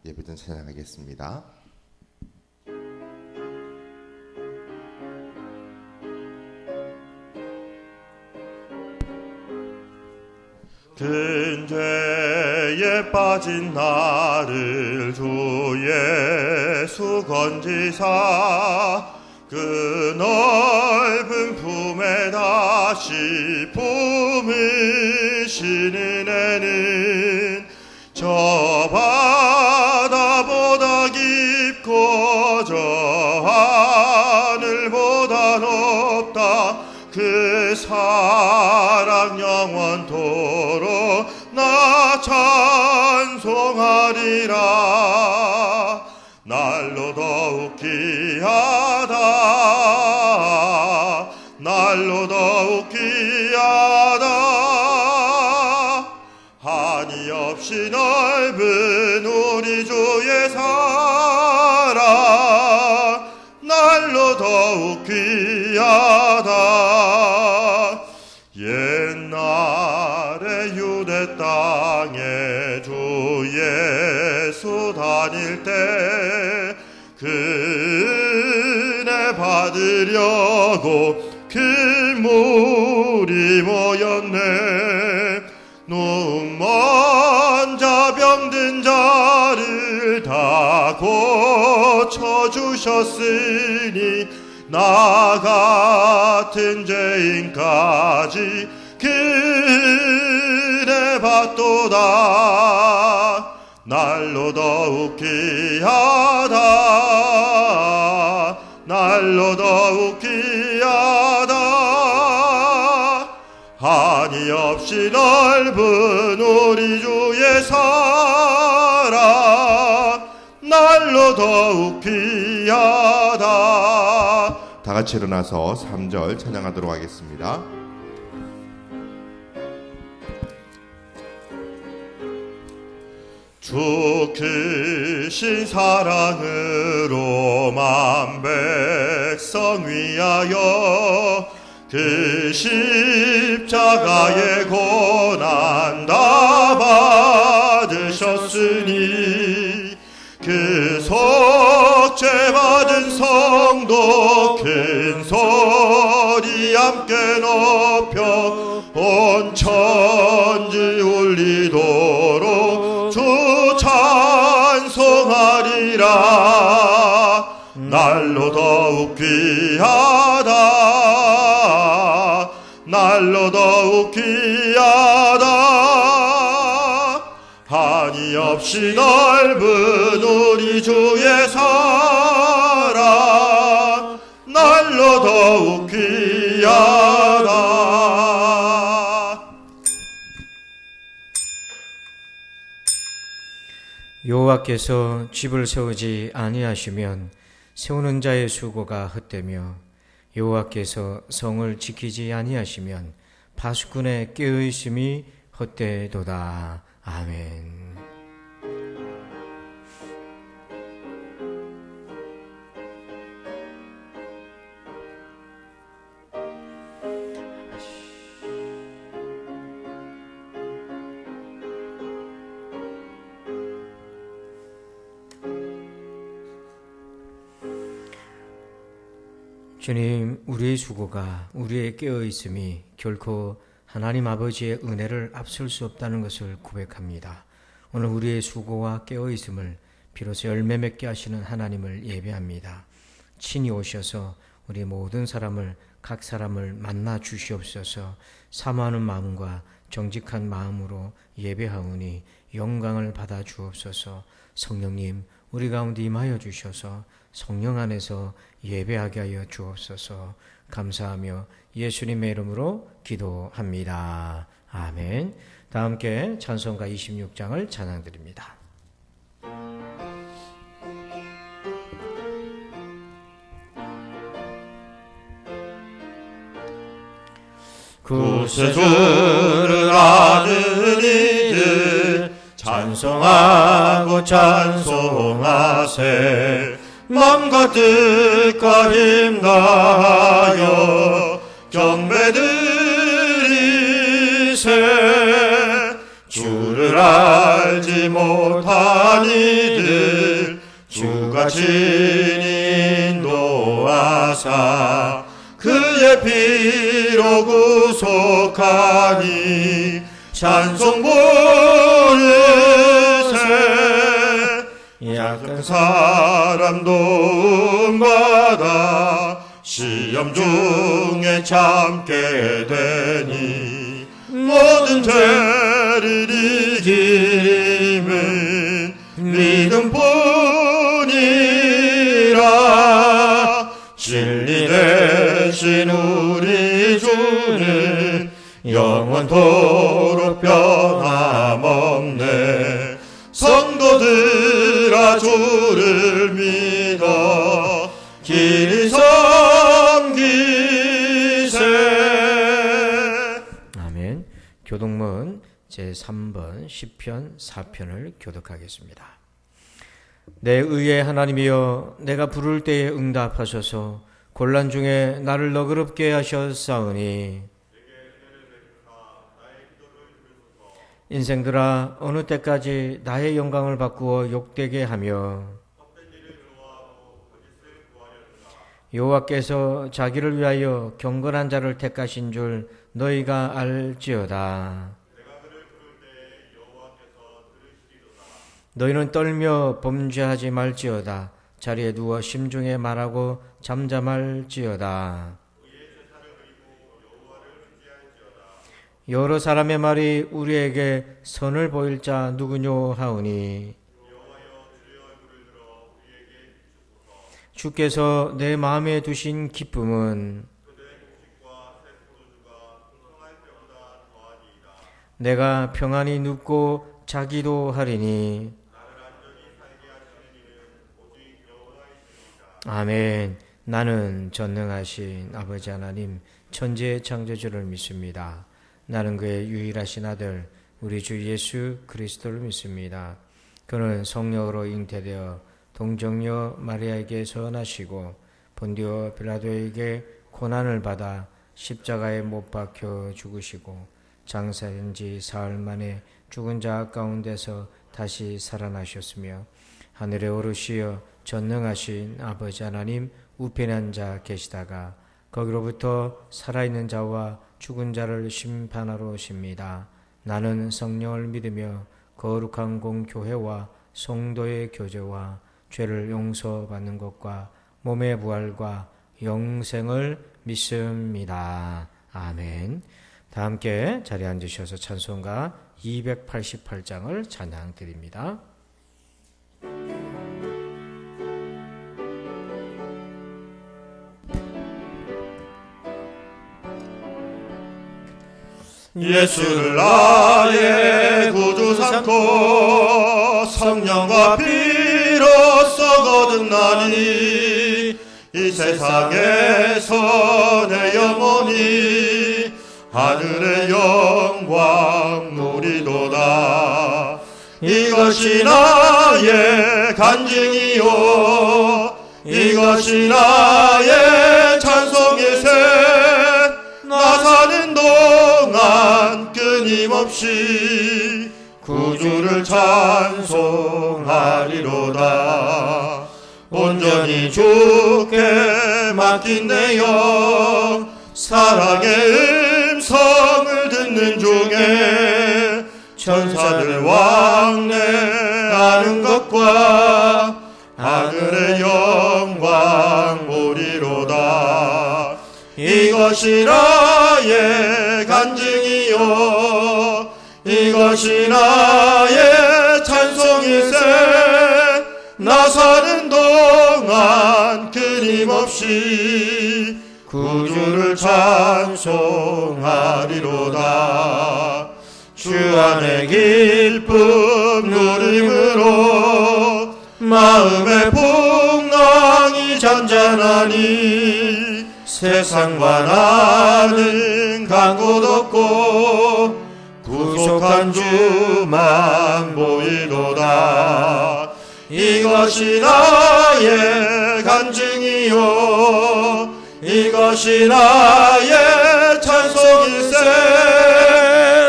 예배전 찬양하겠습니다. 큰 죄에 빠진 나를 주 예수 건지사 그 넓은 품에 다시 품으시는 애는 저 바다보다 깊고 저 하늘보다 높다. 그 사랑 영원토록 나 찬송하리라. 날로 더욱 귀하다. 날로 더욱 귀하다. 한이 없이 넓은 우리 주의 사랑 날로 더욱 귀하다. 옛날에 유대 땅에 주 예수 다닐 때 은혜 받으려고 큰 물이 모였네. 눈먼 자 병든 자를 다 고쳐주셨으니 나 같은 죄인까지 그네 받도다. 날로 더욱 귀하다. 날로 더욱 귀하다. 한이 없이 넓은 우리 주의 사랑 날로 더욱 귀하다. 다 같이 일어나서 3절 찬양하도록 하겠습니다. 주 크신 사랑으로 만 백성 위하여 그 십자가의 고난 다 받으셨으니 그 속죄 받은 성도 큰 소리 함께 높여 온 천지 울리도록 주 찬송하리라. 날로 더욱 귀하다. 날로 더욱 귀하다. 한이 없이 넓은 우리 주의 사랑 날로 더욱 귀하다. 여호와께서 집을 세우지 아니하시면 세우는 자의 수고가 헛되며 여호와께서 성을 지키지 아니하시면 파수꾼의 깨어있음이 헛되도다. 아멘. 주님, 우리의 수고가, 우리의 깨어있음이 결코 하나님 아버지의 은혜를 앞설 수 없다는 것을 고백합니다. 오늘 우리의 수고와 깨어있음을 비로소 열매 맺게 하시는 하나님을 예배합니다. 친히 오셔서 우리 모든 사람을, 각 사람을 만나 주시옵소서. 사모하는 마음과 정직한 마음으로 예배하오니 영광을 받아 주옵소서. 성령님, 우리 가운데 임하여 주셔서 성령 안에서 예배하게 하여 주옵소서. 감사하며 예수님의 이름으로 기도합니다. 아멘. 다 함께 찬송가 26장을 찬양드립니다. 구세주를 아는 이들 찬송하고 찬송하세. 맘과 뜻과 힘 다하여 경배드리세. 주를 알지 못한 이들 주가 친히 인도하사 그의 피로 구속하니 찬송 부르세. 약한 사람 도움받아 시험 중에 참게 되니 모든 죄를 이김은 믿음뿐이라. 진리 대신 우리 주는 영원토록 변함없네. 성도들아 주를 믿어 길이 섬기세. 아멘. 교독문 제3번 시편 4편을 교독하겠습니다. 내 의의 하나님이여, 내가 부를 때에 응답하소서. 곤란 중에 나를 너그럽게 하셨사오니 인생들아, 어느 때까지 나의 영광을 바꾸어 욕되게 하며 여호와께서 자기를 위하여 경건한 자를 택하신 줄 너희가 알지어다. 너희는 떨며 범죄하지 말지어다. 자리에 누워 심중에 말하고 잠잠할지어다. 여러 사람의 말이 우리에게 선을 보일 자 누구뇨 하오니 주께서 내 마음에 두신 기쁨은 내가 평안히 눕고 자기도 하리니. 아멘. 나는 전능하신 아버지 하나님 천지의 창조주를 믿습니다. 나는 그의 유일하신 아들 우리 주 예수 그리스도를 믿습니다. 그는 성령으로 잉태되어 동정녀 마리아에게 선하시고 본디오 빌라도에게 고난을 받아 십자가에 못 박혀 죽으시고 장사한 지 사흘 만에 죽은 자 가운데서 다시 살아나셨으며 하늘에 오르시어 전능하신 아버지 하나님 우편에 앉아 계시다가 거기로부터 살아있는 자와 죽은 자를 심판하러 오십니다. 나는 성령을 믿으며 거룩한 공교회와 성도의 교제와 죄를 용서받는 것과 몸의 부활과 영생을 믿습니다. 아멘. 다 함께 자리에 앉으셔서 찬송가 288장을 찬양드립니다. 예수를 나의 구주 삼고 성령과 피로써 거듭나니 이 세상에서 내 영혼이 하늘의 영광 누리도다. 이것이 나의 간증이요 이것이 나의 찬송일세. 나 사는 동안 끊임없이 구주를 찬송하리로다. 온전히 주께 맡긴 내 영 사랑의 음성을 듣는 중에 천사들 왕래하는 것과 하늘의 영광 보리로다. 이것이 나의 간증이요 이것이 나의 찬송일세. 나 사는 동안 끊임없이 구주를 찬송하리로다. 주 안의 기쁨 누림으로 마음의 풍랑이 잔잔하니 세상과 나는 간 곳 없고 구속한 주만 보이도다. 이것이 나의 간증이요 이것이 나의 찬송일세.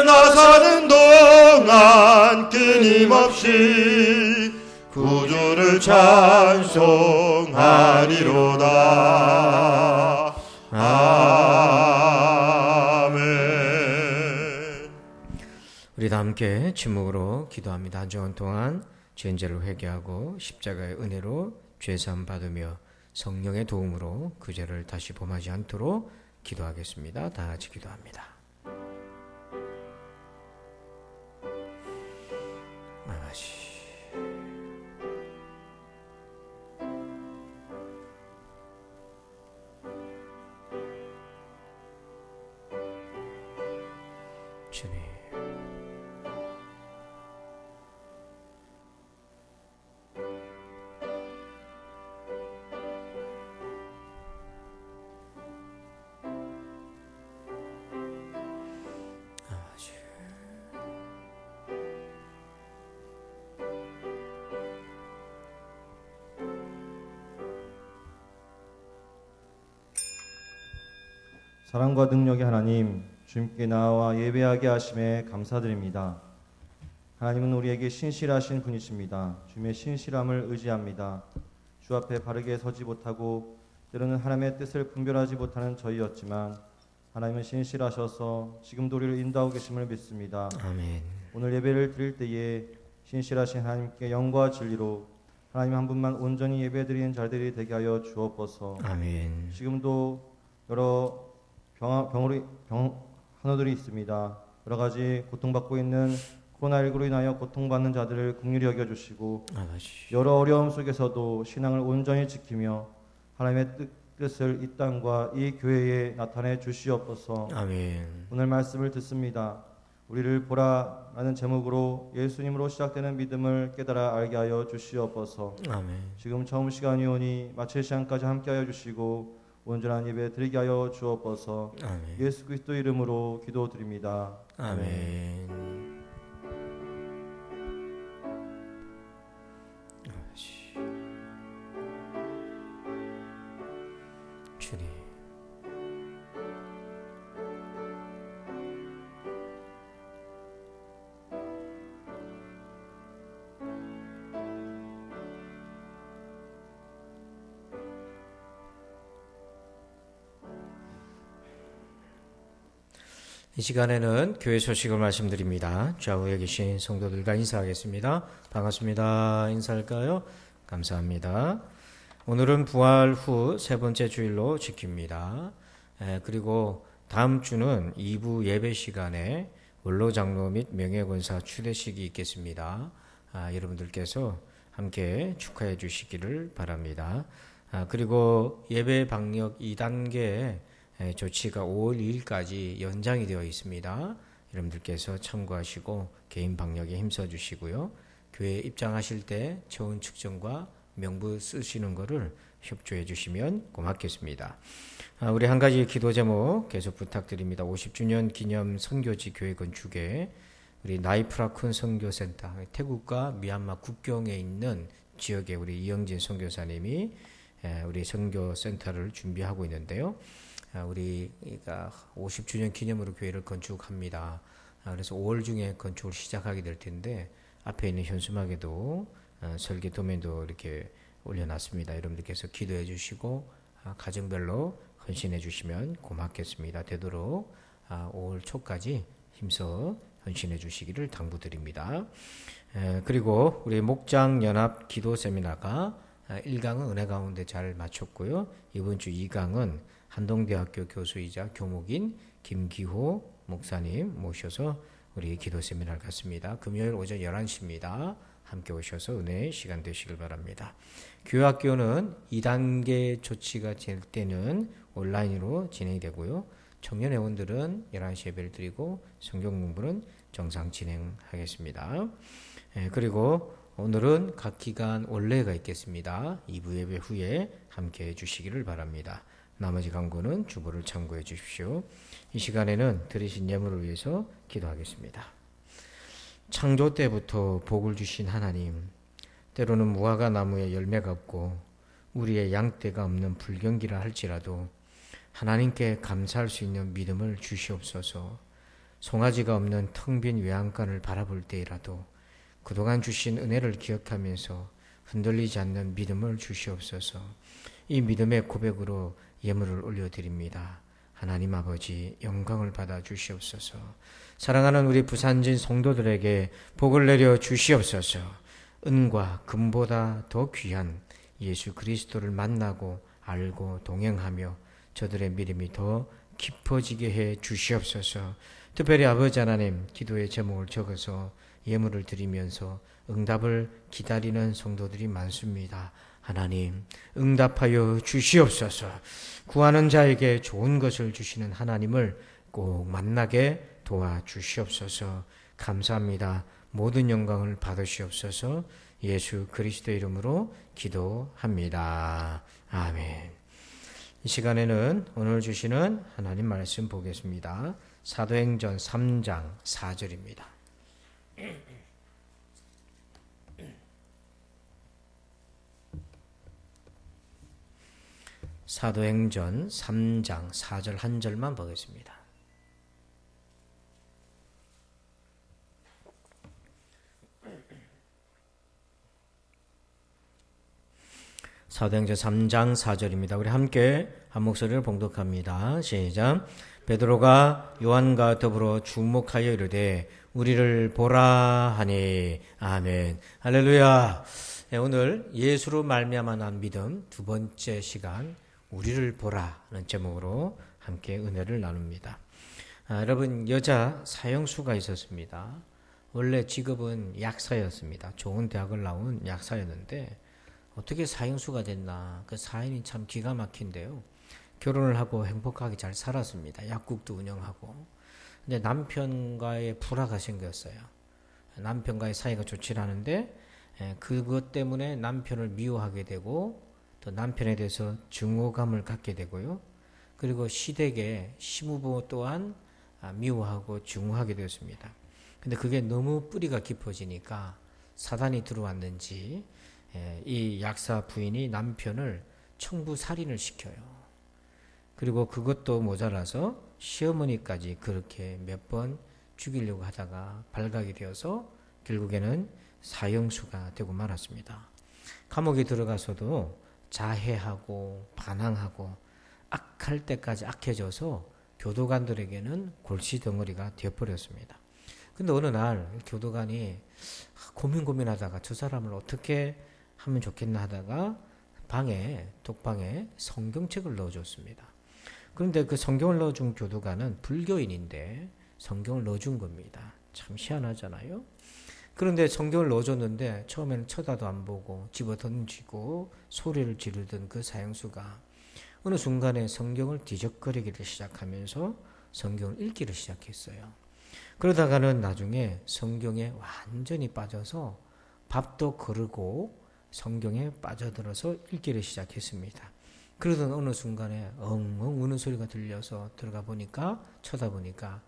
나 사는 동안 끊임없이 구주 주를 찬송하리로다. 아멘. 우리 다 함께 침묵으로 기도합니다. 한 주간 동안 죄인죄를 회개하고 십자가의 은혜로 죄사함 받으며 성령의 도움으로 그 죄를 다시 범하지 않도록 기도하겠습니다. 다 같이 기도합니다. 아버지, 주님, 아버지, 사랑과 능력의 하나님, 주님께 나와 예배하게 하심에 감사드립니다. 하나님은 우리에게 신실하신 분이십니다. 주님의 신실함을 의지합니다. 주 앞에 바르게 서지 못하고 때로는 하나님의 뜻을 분별하지 못하는 저희였지만 하나님은 신실하셔서 지금도 우리를 인도하고 계심을 믿습니다. 아멘. 오늘 예배를 드릴 때에 신실하신 하나님께 영과 진리로 하나님 한 분만 온전히 예배드리는 자들이 되게 하여 주옵소서. 아멘. 지금도 여러 환우들이 있습니다. 여러 가지 고통받고 있는 코로나19로 인하여 고통받는 자들을 긍휼히 여겨주시고 아버지, 여러 어려움 속에서도 신앙을 온전히 지키며 하나님의 뜻을 이 땅과 이 교회에 나타내 주시옵소서. 아멘. 오늘 말씀을 듣습니다. 우리를 보라라는 제목으로 예수님으로 시작되는 믿음을 깨달아 알게 하여 주시옵소서. 아멘. 지금 처음 시간이 오니 마칠 시간까지 함께 하여 주시고 온전한 예배 드리게 하여 주옵소서. 아멘. 예수 그리스도 이름으로 기도드립니다. 아멘. 아버지, 주님, 이 시간에는 교회 소식을 말씀드립니다. 좌우에 계신 성도들과 인사하겠습니다. 반갑습니다. 인사할까요? 감사합니다. 오늘은 부활 후 세 번째 주일로 지킵니다. 그리고 다음 주는 2부 예배 시간에 원로 장로 및 명예권사 추대식이 있겠습니다. 여러분들께서 함께 축하해 주시기를 바랍니다. 그리고 예배 방역 2단계 조치가 5월 2일까지 연장이 되어 있습니다. 여러분들께서 참고하시고 개인 방역에 힘써 주시고요. 교회에 입장하실 때 체온 측정과 명부 쓰시는 것을 협조해 주시면 고맙겠습니다. 우리 한 가지 기도 제목 계속 부탁드립니다. 50주년 기념 선교지 교회 건축에 우리 나이프라쿤 선교센터, 태국과 미얀마 국경에 있는 지역에 우리 이영진 선교사님이 우리 선교센터를 준비하고 있는데요. 우리가 50주년 기념으로 교회를 건축합니다. 그래서 5월 중에 건축을 시작하게 될 텐데 앞에 있는 현수막에도 설계 도면도 이렇게 올려놨습니다. 여러분들께서 기도해 주시고 가정별로 헌신해 주시면 고맙겠습니다. 되도록 5월 초까지 힘써 헌신해 주시기를 당부드립니다. 그리고 우리 목장연합 기도 세미나가 1강은 은혜 가운데 잘 마쳤고요. 이번 주 2강은 한동대학교 교수이자 교목인 김기호 목사님 모셔서 우리 기도 세미나를 갖습니다. 금요일 오전 11시입니다. 함께 오셔서 은혜의 시간 되시길 바랍니다. 교회학교는 2단계 조치가 될 때는 온라인으로 진행이 되고요. 청년 회원들은 11시 예배를 드리고 성경 공부는 정상 진행하겠습니다. 그리고 오늘은 각 기간 원례가 있겠습니다. 2부 예배 후에 함께 해주시기를 바랍니다. 나머지 강구는 주보를 참고해 주십시오. 이 시간에는 드리신 예물을 위해서 기도하겠습니다. 창조 때부터 복을 주신 하나님, 때로는 무화과 나무에 열매가 없고 우리의 양떼가 없는 불경기라 할지라도 하나님께 감사할 수 있는 믿음을 주시옵소서. 송아지가 없는 텅 빈 외양간을 바라볼 때이라도 그동안 주신 은혜를 기억하면서 흔들리지 않는 믿음을 주시옵소서. 이 믿음의 고백으로 예물을 올려드립니다. 하나님 아버지 영광을 받아 주시옵소서. 사랑하는 우리 부산진 성도들에게 복을 내려 주시옵소서. 은과 금보다 더 귀한 예수 그리스도를 만나고 알고 동행하며 저들의 믿음이 더 깊어지게 해 주시옵소서. 특별히 아버지 하나님, 기도의 제목을 적어서 예물을 드리면서 응답을 기다리는 성도들이 많습니다. 하나님, 응답하여 주시옵소서. 구하는 자에게 좋은 것을 주시는 하나님을 꼭 만나게 도와주시옵소서. 감사합니다. 모든 영광을 받으시옵소서. 예수 그리스도 이름으로 기도합니다. 아멘. 이 시간에는 오늘 주시는 하나님 말씀 보겠습니다. 사도행전 3장 4절입니다. 사도행전 3장 4절 한 절만 보겠습니다. 사도행전 3장 4절입니다. 우리 함께 한 목소리를 봉독합니다. 시작. 베드로가 요한과 더불어 주목하여 이르되 우리를 보라 하니. 아멘. 할렐루야. 네, 오늘 예수로 말미암아 난 믿음 두 번째 시간, 우리를 보라는 제목으로 함께 은혜를 나눕니다. 여러분, 여자 사형수가 있었습니다. 원래 직업은 약사였습니다. 좋은 대학을 나온 약사였는데 어떻게 사형수가 됐나. 그 사연이 참 기가 막힌데요. 결혼을 하고 행복하게 잘 살았습니다. 약국도 운영하고. 근데 남편과의 불화가 생겼어요. 남편과의 사이가 좋지 않은데 그것 때문에 남편을 미워하게 되고 또 남편에 대해서 증오감을 갖게 되고요. 그리고 시댁의 시부모 또한 미워하고 증오하게 되었습니다. 근데 그게 너무 뿌리가 깊어지니까 사단이 들어왔는지 이 약사 부인이 남편을 청부살인을 시켜요. 그리고 그것도 모자라서 시어머니까지 그렇게 몇 번 죽이려고 하다가 발각이 되어서 결국에는 사형수가 되고 말았습니다. 감옥에 들어가서도 자해하고 반항하고 악할 때까지 악해져서 교도관들에게는 골시덩어리가 되어버렸습니다. 근데 어느 날 교도관이 고민하다가 저 사람을 어떻게 하면 좋겠나 하다가 독방에 성경책을 넣어줬습니다. 그런데 그 성경을 넣어준 교도관은 불교인인데 성경을 넣어준 겁니다. 참 희한하잖아요. 그런데 성경을 넣어줬는데 처음에는 쳐다도 안 보고 집어 던지고 소리를 지르던 그 사형수가 어느 순간에 성경을 뒤적거리기를 시작하면서 성경을 읽기를 시작했어요. 그러다가는 나중에 성경에 완전히 빠져서 밥도 거르고 성경에 빠져들어서 읽기를 시작했습니다. 그러던 어느 순간에 엉엉 우는 소리가 들려서 들어가 보니까 쳐다보니까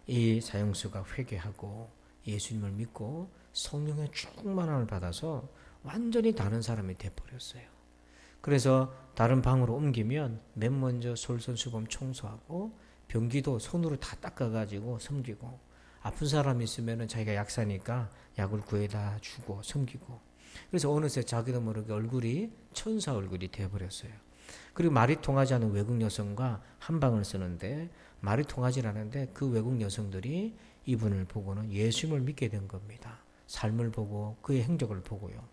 이 사형수가 회개하고 예수님을 믿고 성령의 충만함을 받아서 완전히 다른 사람이 돼버렸어요. 그래서 다른 방으로 옮기면 맨 먼저 솔선수범 청소하고 변기도 손으로 다 닦아가지고 섬기고 아픈 사람 있으면 자기가 약사니까 약을 구해다 주고 섬기고 그래서 어느새 자기도 모르게 얼굴이 천사 얼굴이 되어버렸어요. 그리고 말이 통하지 않은 외국 여성과 한 방을 쓰는데 말이 통하지 않는데 그 외국 여성들이 이분을 보고는 예수님을 믿게 된 겁니다. 삶을 보고 그의 행적을 보고요.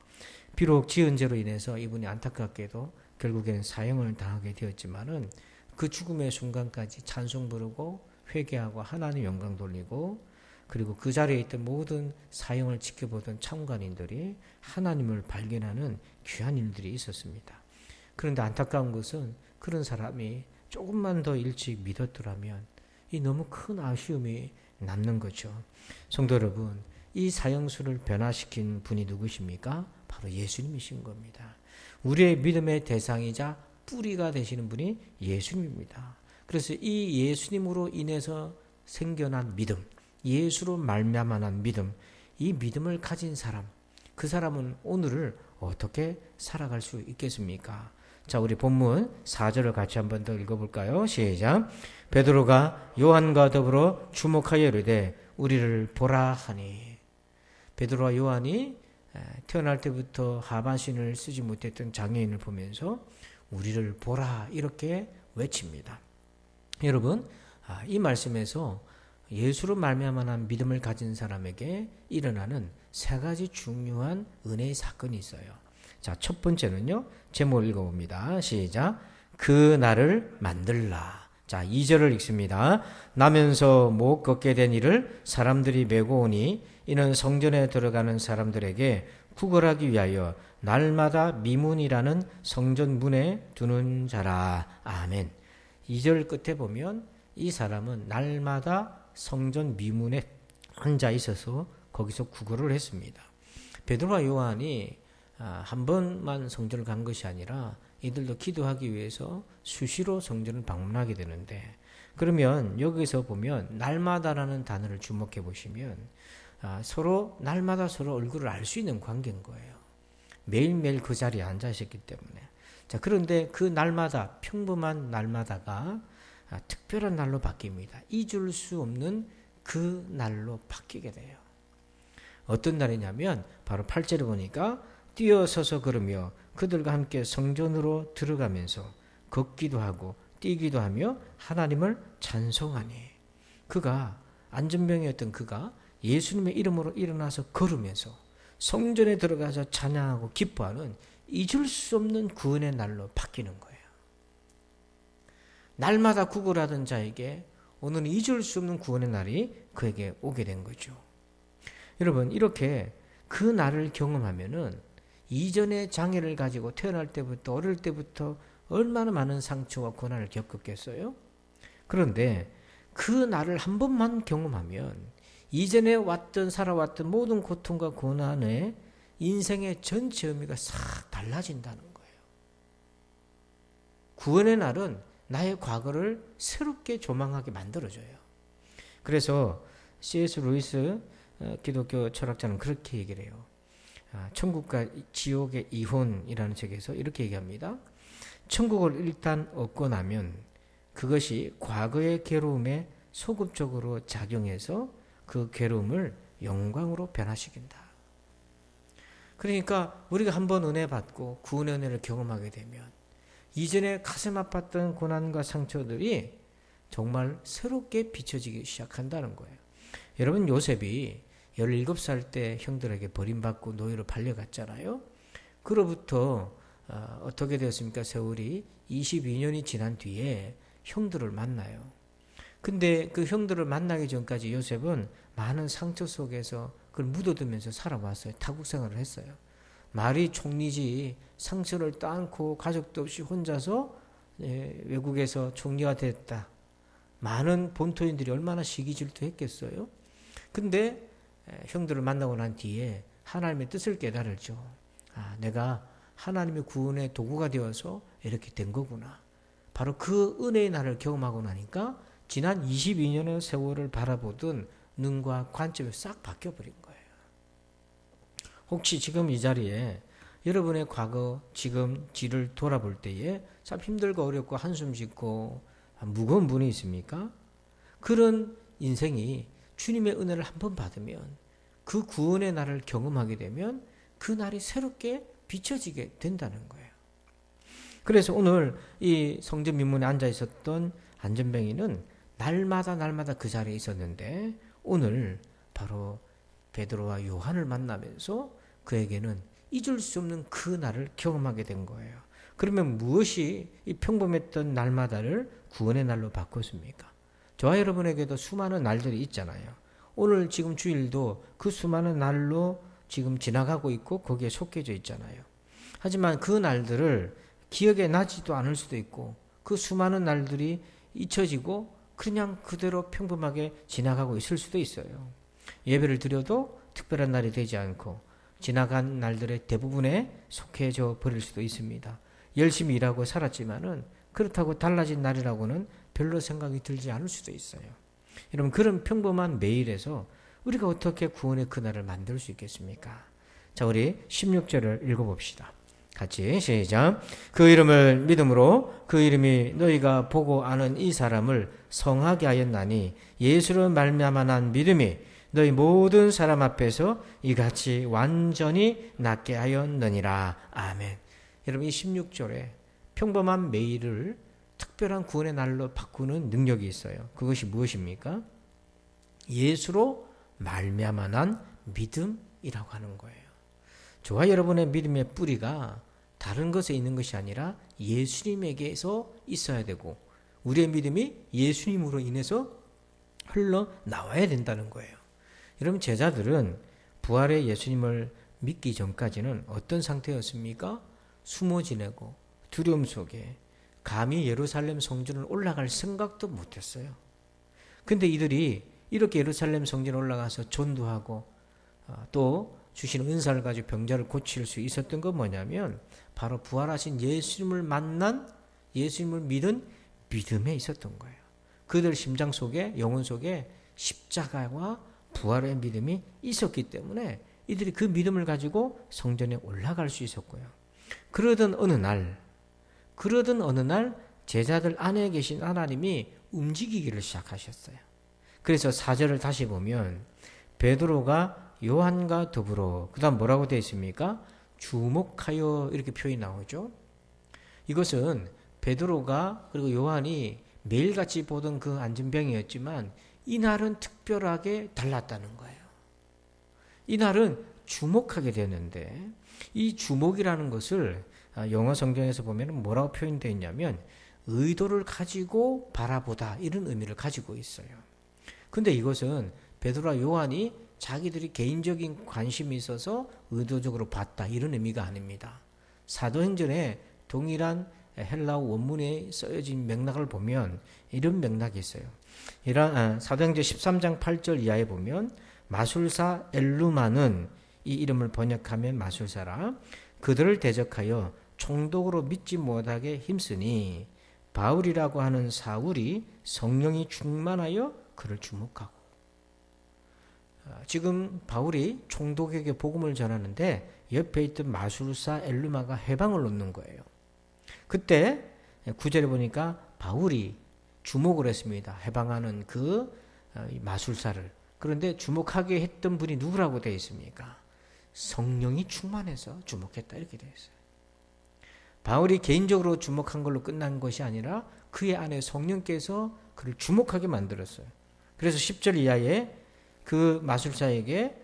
비록 지은 죄로 인해서 이분이 안타깝게도 결국에는 사형을 당하게 되었지만은 그 죽음의 순간까지 찬송 부르고 회개하고 하나님 영광 돌리고 그리고 그 자리에 있던 모든 사형을 지켜보던 참관인들이 하나님을 발견하는 귀한 일들이 있었습니다. 그런데 안타까운 것은 그런 사람이 조금만 더 일찍 믿었더라면 이 너무 큰 아쉬움이 남는 거죠. 성도 여러분, 이 사형수를 변화시킨 분이 누구십니까? 바로 예수님이신 겁니다. 우리의 믿음의 대상이자 뿌리가 되시는 분이 예수님입니다. 그래서 이 예수님으로 인해서 생겨난 믿음, 예수로 말미암아 난 믿음, 이 믿음을 가진 사람, 그 사람은 오늘을 어떻게 살아갈 수 있겠습니까? 자, 우리 본문 4절을 같이 한번 더 읽어볼까요? 시작. 베드로가 요한과 더불어 주목하여 이르되 우리를 보라 하니. 베드로와 요한이 태어날 때부터 하반신을 쓰지 못했던 장애인을 보면서 우리를 보라 이렇게 외칩니다. 여러분, 이 말씀에서 예수로 말미암아 믿음을 가진 사람에게 일어나는 세 가지 중요한 은혜의 사건이 있어요. 자, 첫 번째는요. 제목을 읽어봅니다. 시작. 그 나를 만들라. 자, 2절을 읽습니다. 나면서 못 걷게 된 이를 사람들이 메고 오니 이는 성전에 들어가는 사람들에게 구걸하기 위하여 날마다 미문이라는 성전 문에 두는 자라. 아멘. 2절 끝에 보면 이 사람은 날마다 성전 미문에 앉아 있어서 거기서 구걸을 했습니다. 베드로와 요한이 한 번만 성전을 간 것이 아니라 이들도 기도하기 위해서 수시로 성전을 방문하게 되는데, 그러면 여기서 보면 날마다라는 단어를 주목해 보시면 서로 날마다 서로 얼굴을 알 수 있는 관계인 거예요. 매일매일 그 자리에 앉아 있었기 때문에. 자, 그런데 그 날마다, 평범한 날마다가 특별한 날로 바뀝니다. 잊을 수 없는 그 날로 바뀌게 돼요. 어떤 날이냐면 바로 8절에 보니까 뛰어서서 걸으며 그들과 함께 성전으로 들어가면서 걷기도 하고 뛰기도 하며 하나님을 찬송하니. 그가, 안전병이었던 그가 예수님의 이름으로 일어나서 걸으면서 성전에 들어가서 찬양하고 기뻐하는 잊을 수 없는 구원의 날로 바뀌는 거예요. 날마다 구걸하던 자에게 오늘은 잊을 수 없는 구원의 날이 그에게 오게 된 거죠. 여러분, 이렇게 그 날을 경험하면은 이전의 장애를 가지고 태어날 때부터, 어릴 때부터 얼마나 많은 상처와 고난을 겪었겠어요? 그런데 그 날을 한 번만 경험하면 이전에 살아왔던 모든 고통과 고난의 인생의 전체 의미가 싹 달라진다는 거예요. 구원의 날은 나의 과거를 새롭게 조망하게 만들어줘요. 그래서 C.S. 루이스 기독교 철학자는 그렇게 얘기를 해요. 천국과 지옥의 이혼이라는 책에서 이렇게 얘기합니다. 천국을 일단 얻고 나면 그것이 과거의 괴로움에 소급적으로 작용해서 그 괴로움을 영광으로 변화시킨다. 그러니까 우리가 한번 은혜 받고 구원의 은혜를 경험하게 되면 이전에 가슴 아팠던 고난과 상처들이 정말 새롭게 비춰지기 시작한다는 거예요. 여러분, 요셉이 17살 때 형들에게 버림받고 노예로 팔려갔잖아요. 그로부터 어떻게 되었습니까? 세월이 22년이 지난 뒤에 형들을 만나요. 근데 그 형들을 만나기 전까지 요셉은 많은 상처 속에서 그걸 묻어두면서 살아왔어요. 타국 생활을 했어요. 말이 총리지 상처를 떠안고 가족도 없이 혼자서 외국에서 총리가 됐다. 많은 본토인들이 얼마나 시기질투했겠어요. 근데 형들을 만나고 난 뒤에 하나님의 뜻을 깨달았죠. 내가 하나님의 구원의 도구가 되어서 이렇게 된 거구나. 바로 그 은혜의 날을 경험하고 나니까 지난 22년의 세월을 바라보던 눈과 관점이 싹 바뀌어버린 거예요. 혹시 지금 이 자리에 여러분의 과거, 지금 뒤를 돌아볼 때에 참 힘들고 어렵고 한숨 짓고 무거운 분이 있습니까? 그런 인생이 주님의 은혜를 한번 받으면, 그 구원의 날을 경험하게 되면 그 날이 새롭게 비춰지게 된다는 거예요. 그래서 오늘 이 성전 민문에 앉아 있었던 안전뱅이는 날마다 그 자리에 있었는데 오늘 바로 베드로와 요한을 만나면서 그에게는 잊을 수 없는 그 날을 경험하게 된 거예요. 그러면 무엇이 이 평범했던 날마다를 구원의 날로 바꿨습니까? 저와 여러분에게도 수많은 날들이 있잖아요. 오늘 지금 주일도 그 수많은 날로 지금 지나가고 있고 거기에 속해져 있잖아요. 하지만 그 날들을 기억에 나지도 않을 수도 있고 그 수많은 날들이 잊혀지고 그냥 그대로 평범하게 지나가고 있을 수도 있어요. 예배를 드려도 특별한 날이 되지 않고 지나간 날들의 대부분에 속해져 버릴 수도 있습니다. 열심히 일하고 살았지만은 그렇다고 달라진 날이라고는 별로 생각이 들지 않을 수도 있어요. 여러분, 그런 평범한 매일에서 우리가 어떻게 구원의 그날을 만들 수 있겠습니까? 자, 우리 16절을 읽어봅시다. 같이 시작. 그 이름을 믿음으로 그 이름이 너희가 보고 아는 이 사람을 성하게 하였나니 예수로 말미암아 난 믿음이 너희 모든 사람 앞에서 이같이 완전히 낫게 하였느니라. 아멘. 여러분 이 16절에 평범한 매일을 특별한 구원의 날로 바꾸는 능력이 있어요. 그것이 무엇입니까? 예수로 말미암아 난 믿음이라고 하는 거예요. 저와 여러분의 믿음의 뿌리가 다른 것에 있는 것이 아니라 예수님에게서 있어야 되고 우리의 믿음이 예수님으로 인해서 흘러나와야 된다는 거예요. 여러분 제자들은 부활의 예수님을 믿기 전까지는 어떤 상태였습니까? 숨어 지내고 두려움 속에 감히 예루살렘 성전을 올라갈 생각도 못했어요. 근데 이들이 이렇게 예루살렘 성전에 올라가서 전도하고 또 주신 은사를 가지고 병자를 고칠 수 있었던 건 뭐냐면 바로 부활하신 예수님을 만난 예수님을 믿은 믿음에 있었던 거예요. 그들 심장 속에 영혼 속에 십자가와 부활의 믿음이 있었기 때문에 이들이 그 믿음을 가지고 성전에 올라갈 수 있었고요. 그러던 어느 날 제자들 안에 계신 하나님이 움직이기를 시작하셨어요. 그래서 4절을 다시 보면 베드로가 요한과 더불어 그 다음 뭐라고 되어 있습니까? 주목하여 이렇게 표현이 나오죠. 이것은 베드로가 그리고 요한이 매일같이 보던 그 안진병이었지만 이날은 특별하게 달랐다는 거예요. 이날은 주목하게 되는데 이 주목이라는 것을 영어 성경에서 보면 뭐라고 표현되어 있냐면 의도를 가지고 바라보다 이런 의미를 가지고 있어요. 근데 이것은 베드로와 요한이 자기들이 개인적인 관심이 있어서 의도적으로 봤다 이런 의미가 아닙니다. 사도행전에 동일한 헬라어 원문에 쓰여진 맥락을 보면 이런 맥락이 있어요. 사도행전 13장 8절 이하에 보면 마술사 엘루마는 이 이름을 번역하면 마술사라 그들을 대적하여 총독으로 믿지 못하게 힘쓰니 바울이라고 하는 사울이 성령이 충만하여 그를 주목하고 지금 바울이 총독에게 복음을 전하는데 옆에 있던 마술사 엘루마가 해방을 놓는 거예요. 그때 9절에 보니까 바울이 주목을 했습니다. 해방하는 그 마술사를. 그런데 주목하게 했던 분이 누구라고 되어 있습니까? 성령이 충만해서 주목했다 이렇게 되어 있어요. 바울이 개인적으로 주목한 걸로 끝난 것이 아니라 그의 안에 성령께서 그를 주목하게 만들었어요. 그래서 10절 이하에 그 마술사에게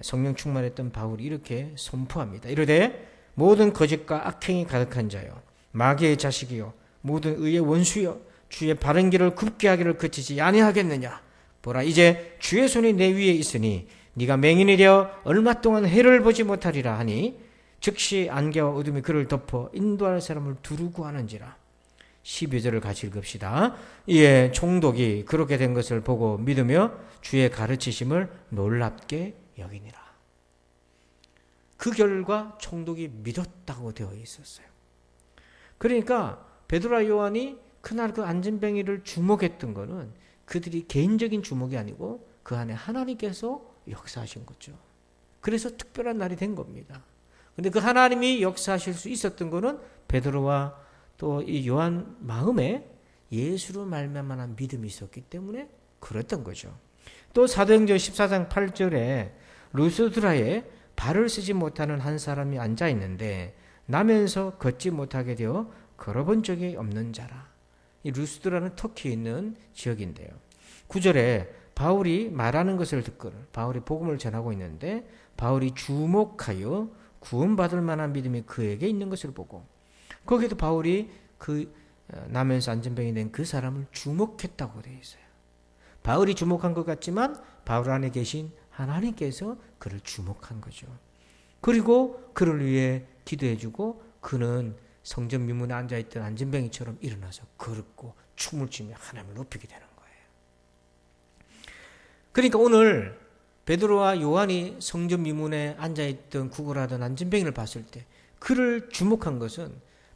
성령 충만했던 바울이 이렇게 선포합니다. 이르되 모든 거짓과 악행이 가득한 자여 마귀의 자식이요 모든 의의 원수여 주의 바른 길을 굽게 하기를 그치지 아니하겠느냐. 보라 이제 주의 손이 내 위에 있으니 네가 맹인이 되어 얼마 동안 해를 보지 못하리라 하니 즉시 안개와 어둠이 그를 덮어 인도할 사람을 두루고 하는지라. 12절을 같이 읽읍시다. 이에 총독이 그렇게 된 것을 보고 믿으며 주의 가르치심을 놀랍게 여기니라. 그 결과 총독이 믿었다고 되어 있었어요. 그러니까 베드로와 요한이 그날 그 안진뱅이를 주목했던 것은 그들이 개인적인 주목이 아니고 그 안에 하나님께서 역사하신 거죠. 그래서 특별한 날이 된 겁니다. 그런데 그 하나님이 역사하실 수 있었던 것은 베드로와 또 이 요한 마음에 예수로 말미암아 믿음이 있었기 때문에 그랬던 거죠. 또 사도행전 14장 8절에 루스드라에 발을 쓰지 못하는 한 사람이 앉아 있는데 나면서 걷지 못하게 되어 걸어본 적이 없는 자라. 이 루스드라는 터키에 있는 지역인데요. 9절에 바울이 말하는 것을 듣거늘 바울이 복음을 전하고 있는데 바울이 주목하여 구원받을 만한 믿음이 그에게 있는 것을 보고 거기에도 바울이 그 나면서 안진병이 된 그 사람을 주목했다고 되어 있어요. 바울이 주목한 것 같지만 바울 안에 계신 하나님께서 그를 주목한 거죠. 그리고 그를 위해 기도해주고 그는 성전 미문에 앉아있던 안진병이처럼 일어나서 걸었고 춤을 추며 하나님을 높이게 되는 거예요. 그러니까 오늘 베드로와 요한이 성전 미문에 앉아있던 구걸하던 안진병이를 봤을 때 그를 주목한 것은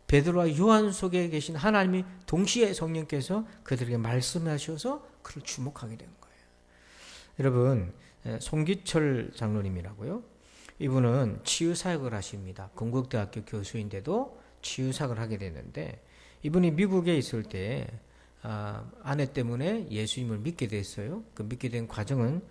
베드로와 요한 속에 계신 하나님이 동시에 성령께서 그들에게 말씀하셔서 그를 주목하게 된 거예요. 여러분 송기철 장로님이라고요. 이분은 치유사역을 하십니다. 건국대학교 교수인데도 치유사역을 하게 되는데 이분이 미국에 있을 때 아내 때문에 예수님을 믿게 됐어요. 그 믿게 된 과정은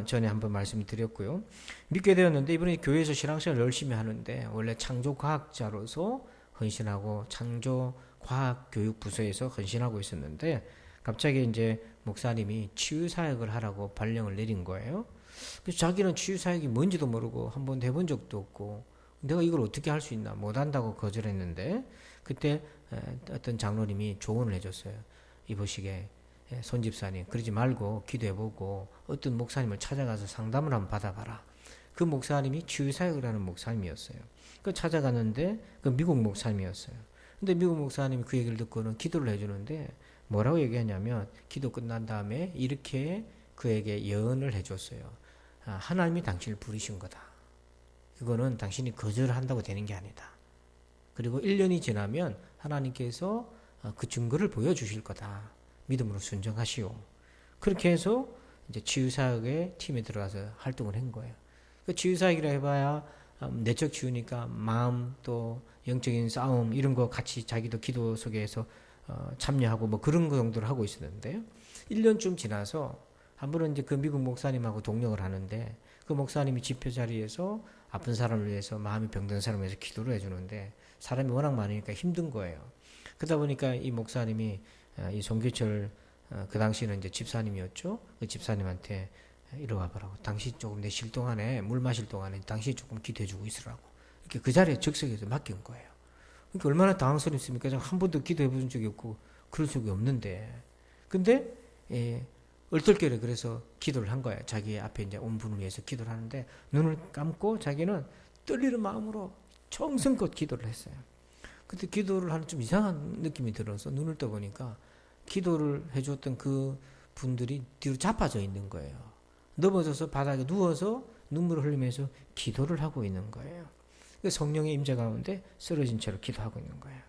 전에 한번 말씀드렸고요. 믿게 되었는데 이분이 교회에서 신앙생활을 열심히 하는데 원래 창조과학자로서 헌신하고 창조과학교육부서에서 헌신하고 있었는데 갑자기 이제 목사님이 치유사역을 하라고 발령을 내린 거예요. 그래서 자기는 치유사역이 뭔지도 모르고 한번 해본 적도 없고 내가 이걸 어떻게 할 수 있나 못한다고 거절했는데 그때 어떤 장로님이 조언을 해줬어요. 이보시게 손집사님 그러지 말고 기도해보고 어떤 목사님을 찾아가서 상담을 한번 받아봐라. 그 목사님이 치유사역을 하는 목사님이었어요. 그 찾아갔는데 그 미국 목사님이었어요. 근데 미국 목사님이 그 얘기를 듣고는 기도를 해주는데 뭐라고 얘기하냐면 기도 끝난 다음에 이렇게 그에게 예언을 해줬어요. 하나님이 당신을 부르신 거다. 그거는 당신이 거절한다고 되는 게 아니다. 그리고 1년이 지나면 하나님께서 그 증거를 보여주실 거다. 믿음으로 순종하시오. 그렇게 해서 이제 치유사역의 팀에 들어가서 활동을 한 거예요. 그 치유사역이라 해봐야 내적 치유니까 마음 또 영적인 싸움 이런 거 같이 자기도 기도 속에서 참여하고 뭐 그런 거 정도를 하고 있었는데요. 1년쯤 지나서 한 번은 이제 그 미국 목사님하고 동력을 하는데 그 목사님이 집회 자리에서 아픈 사람을 위해서 마음이 병든 사람을 위해서 기도를 해주는데 사람이 워낙 많으니까 힘든 거예요. 그러다 보니까 이 목사님이 이 송규철 그 당시는 이제 집사님이었죠. 그 집사님한테 이리 와보라고. 당신 조금 내 쉴 동안에 물 마실 동안에 당신이 조금 기도해주고 있으라고. 이렇게 그 자리에 즉석에서 맡긴 거예요. 그러니까 얼마나 당황스럽습니까? 한 번도 기도해본 적이 없고 그럴 적이 없는데. 근데 얼떨결에 그래서 기도를 한 거예요. 자기 앞에 이제 온 분을 위해서 기도를 하는데 눈을 감고 자기는 떨리는 마음으로 정성껏 기도를 했어요. 그때 기도를 하는 좀 이상한 느낌이 들어서 눈을 떠보니까 기도를 해줬던 그 분들이 뒤로 자빠져 있는 거예요. 넘어져서 바닥에 누워서 눈물을 흘리면서 기도를 하고 있는 거예요. 성령의 임재 가운데 쓰러진 채로 기도하고 있는 거예요.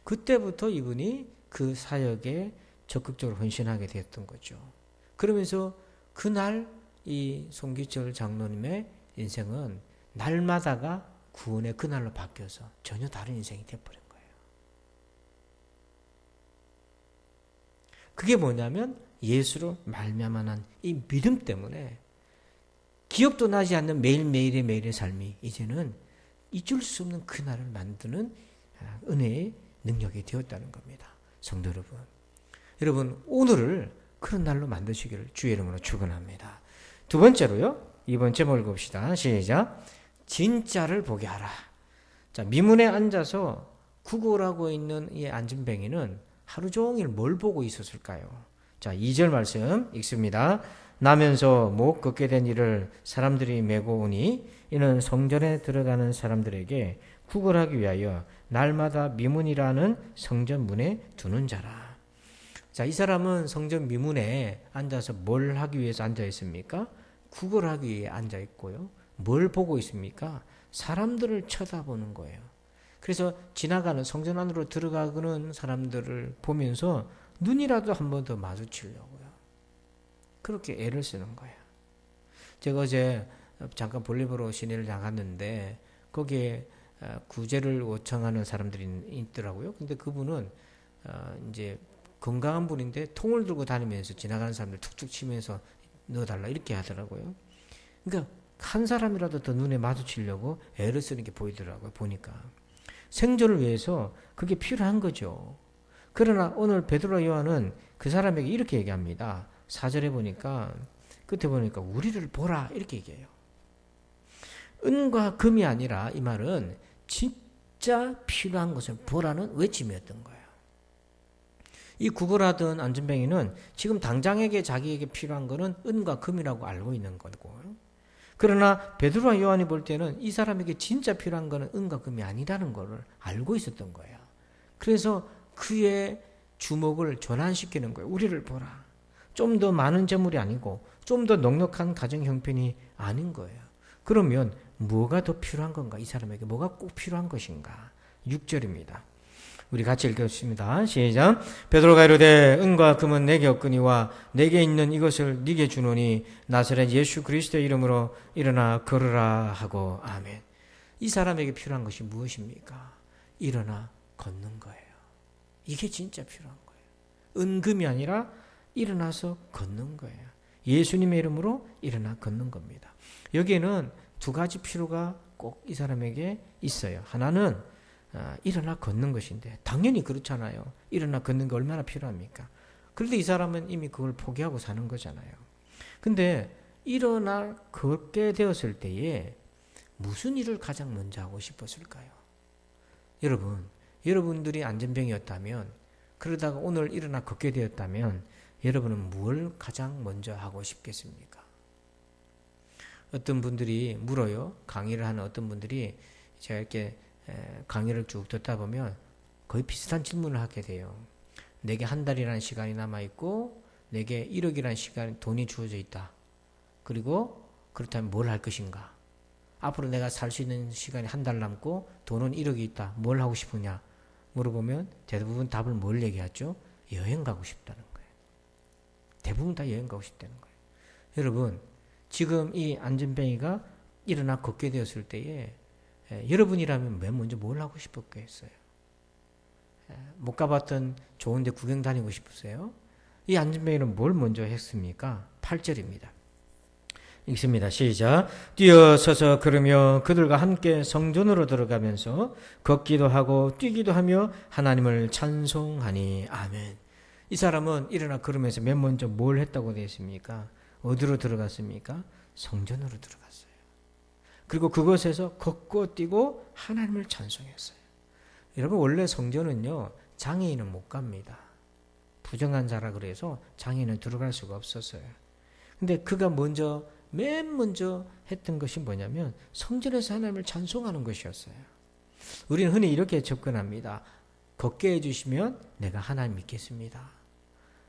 그때부터 이분이 그 사역에 적극적으로 헌신하게 되었던 거죠. 그러면서 그날 이 송기철 장로님의 인생은 날마다가 구원의 그날로 바뀌어서 전혀 다른 인생이 되어버린 거예요. 그게 뭐냐면 예수로 말미암아 이 믿음 때문에 기억도 나지 않는 매일매일의 삶이 이제는 잊을 수 없는 그날을 만드는 은혜의 능력이 되었다는 겁니다. 성도 여러분, 여러분 오늘을 그런 날로 만드시기를 주의 이름으로 축원합니다. 두 번째로요. 이번 제목을 봅시다. 시작. 진짜를 보게 하라. 자, 미문에 앉아서 구걸하고 있는 이 안진뱅이는 하루 종일 뭘 보고 있었을까요? 자, 2절 말씀 읽습니다. 나면서 못 걷게 된 이를 사람들이 메고 오니 이는 성전에 들어가는 사람들에게 구걸하기 위하여 날마다 미문이라는 성전 문에 두는 자라. 자, 이 사람은 성전 미문에 앉아서 뭘 하기 위해서 앉아 있습니까? 구걸하기 위해 앉아 있고요. 뭘 보고 있습니까? 사람들을 쳐다보는 거예요. 그래서 지나가는 성전 안으로 들어가는 사람들을 보면서 눈이라도 한 번 더 마주치려고요. 그렇게 애를 쓰는 거예요. 제가 어제 잠깐 볼리보로 시내를 나갔는데 거기에 구제를 요청하는 사람들이 있더라고요. 근데 그분은 이제 건강한 분인데 통을 들고 다니면서 지나가는 사람들 툭툭 치면서 넣어달라 이렇게 하더라고요. 그러니까 한 사람이라도 더 눈에 마주치려고 애를 쓰는 게 보이더라고요. 보니까 생존을 위해서 그게 필요한 거죠. 그러나 오늘 베드로와 요한은 그 사람에게 이렇게 얘기합니다. 4절에 보니까 끝에 보니까 우리를 보라 이렇게 얘기해요. 은과 금이 아니라 이 말은 진짜 필요한 것을 보라는 외침이었던 거예요. 이 구걸하던 안진뱅이는 지금 당장에게 자기에게 필요한 것은 은과 금이라고 알고 있는 거고, 그러나 베드로와 요한이 볼 때는 이 사람에게 진짜 필요한 것은 은과 금이 아니라는 것을 알고 있었던 거예요. 그래서 그의 주목을 전환시키는 거예요. 우리를 보라. 좀 더 많은 재물이 아니고 좀 더 넉넉한 가정 형편이 아닌 거예요. 그러면 뭐가 더 필요한 건가? 이 사람에게 뭐가 꼭 필요한 것인가? 6절입니다. 우리 같이 읽겠습니다. 시작. 베드로가 이르되 은과 금은 내게 없거니와 내게 있는 이것을 네게 주노니 나사렛 예수 그리스도의 이름으로 일어나 걸으라 하고 아멘. 이 사람에게 필요한 것이 무엇입니까? 일어나 걷는 거예요. 이게 진짜 필요한 거예요. 은금이 아니라 일어나서 걷는 거예요. 예수님의 이름으로 일어나 걷는 겁니다. 여기에는 두 가지 필요가 꼭 이 사람에게 있어요. 하나는 일어나 걷는 것인데 당연히 그렇잖아요. 일어나 걷는 게 얼마나 필요합니까? 그런데 이 사람은 이미 그걸 포기하고 사는 거잖아요. 근데 일어나 걷게 되었을 때에 무슨 일을 가장 먼저 하고 싶었을까요? 여러분들이 안전병이었다면, 그러다가 오늘 일어나 걷게 되었다면 여러분은 뭘 가장 먼저 하고 싶겠습니까? 어떤 분들이 물어요. 강의를 하는 어떤 분들이 제가 이렇게 강의를 쭉 듣다 보면 거의 비슷한 질문을 하게 돼요. 내게 한 달이라는 시간이 남아있고 내게 1억이라는 시간, 돈이 주어져 있다. 그리고 그렇다면 뭘 할 것인가? 앞으로 내가 살 수 있는 시간이 한 달 남고 돈은 1억이 있다. 뭘 하고 싶으냐? 물어보면 대부분 답을 뭘 얘기하죠? 여행 가고 싶다는 거예요. 대부분 다 여행 가고 싶다는 거예요. 여러분, 지금 이 안전뱅이가 일어나 걷게 되었을 때에 여러분이라면 맨 먼저 뭘 하고 싶었겠어요? 못 가봤던 좋은 데 구경 다니고 싶으세요? 이 안전뱅이는 뭘 먼저 했습니까? 8절입니다. 읽습니다. 시작. 뛰어서서 걸으며 그들과 함께 성전으로 들어가면서 걷기도 하고 뛰기도 하며 하나님을 찬송하니. 아멘. 이 사람은 일어나 걸으면서 맨 먼저 뭘 했다고 되어 있습니까? 어디로 들어갔습니까? 성전으로 들어갔어요. 그리고 그곳에서 걷고 뛰고 하나님을 찬송했어요. 여러분, 원래 성전은요, 장애인은 못 갑니다. 부정한 자라 그래서 장애인은 들어갈 수가 없었어요. 근데 그가 맨 먼저 했던 것이 뭐냐면 성전에서 하나님을 찬송하는 것이었어요. 우리는 흔히 이렇게 접근합니다. 걷게 해주시면 내가 하나님 믿겠습니다.